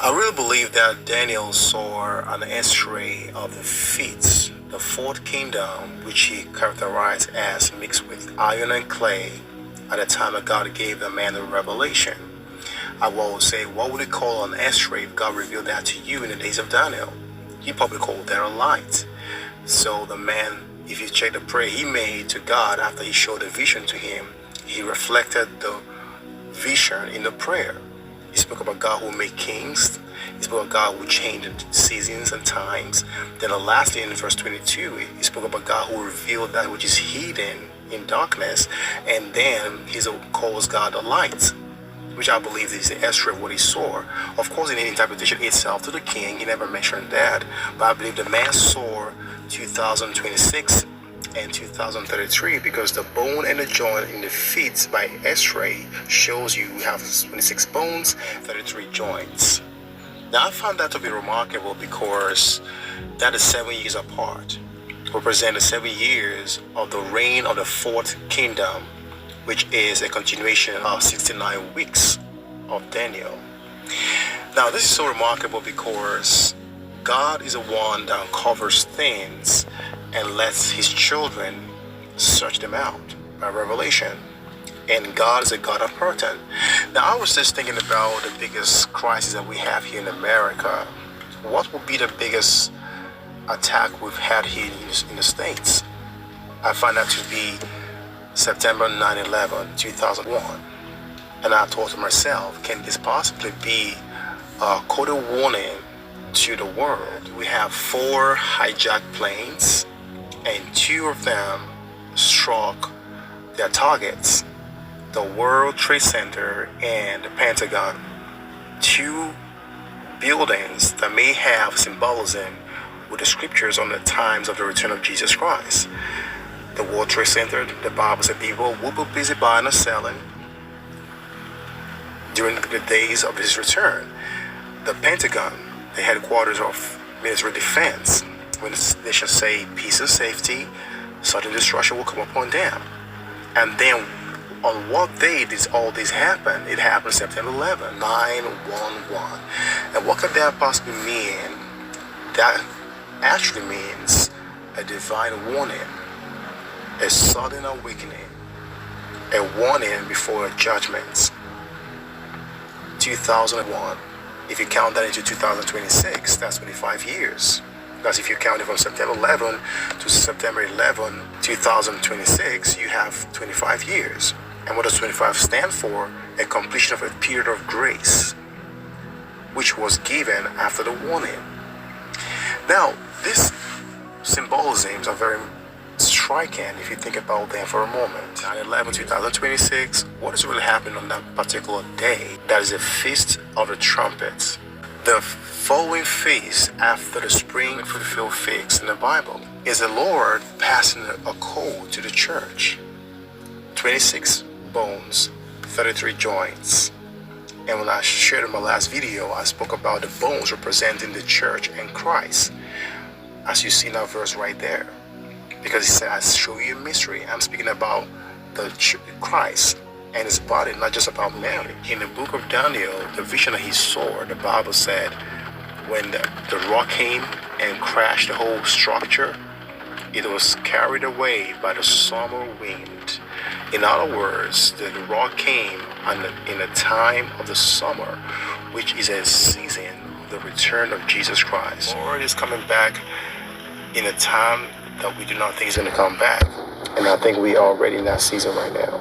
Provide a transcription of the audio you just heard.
I really believe that Daniel saw an X-ray of the feet, the fourth kingdom, which he characterized as mixed with iron and clay at the time that God gave the man the revelation. I will always say, what would you call an X-ray if God revealed that to you in the days of Daniel? He probably called that a light. So the man, if you check the prayer he made to God after he showed the vision to him, he reflected the vision in the prayer. He spoke about God who made kings. He spoke about God who changed seasons and times. Then the last thing in verse 22, he spoke about God who revealed that which is hidden in darkness. And then he calls God the light, which I believe is the X-ray of what he saw. Of course, in the interpretation itself to the king, he never mentioned that. But I believe the man saw 2026 and 2033 because the bone and the joint in the feet by X-ray shows you have 26 bones, 33 joints. Now I found that to be remarkable because that is 7 years apart, represent the 7 years of the reign of the fourth kingdom, which is a continuation of 69 weeks of Daniel. Now this is so remarkable because God is the one that uncovers things and lets his children search them out by revelation. And God is a God of pattern. Now I was just thinking about the biggest crisis that we have here in America. What would be the biggest attack we've had here in the States? I find that to be September 9/11, 2001. And I thought to myself, can this possibly be a coded warning to the world? We have 4 hijacked planes and 2 of them struck their targets, the World Trade Center and the Pentagon. 2 buildings that may have symbolism with the scriptures on the times of the return of Jesus Christ. The World Trade Center, the Bible said people will be busy buying and selling during the days of his return. The Pentagon, the headquarters of military defense, when they shall say peace and safety, sudden destruction will come upon them. And then on what day did all this happen? It happened September 11, 9/11. And what could that possibly mean? That actually means a divine warning, a sudden awakening, a warning before a judgment. 2001. If you count that into 2026, that's 25 years. Because if you count it from September 11 to September 11, 2026, you have 25 years. And what does 25 stand for? A completion of a period of grace, which was given after the warning. Now, these symbolisms are very striking if you think about them for a moment. 9/11, 2026, what is really happening on that particular day? That is a feast of the trumpets. The following feast after the spring fulfilled feast in the Bible is the Lord passing a code to the church. 26 bones, 33 joints. And when I shared in my last video, I spoke about the bones representing the church and Christ. As you see in that verse right there. Because he said, I show you a mystery. I'm speaking about the Christ and his body, not just about Mary. In the book of Daniel, the vision that he saw, the Bible said, when the rock came and crashed the whole structure, it was carried away by the summer wind. In other words, the rock came in the time of the summer, which is a season of the return of Jesus Christ. The Lord is coming back in a time that we do not think is going to come back. And I think we are already in that season right now.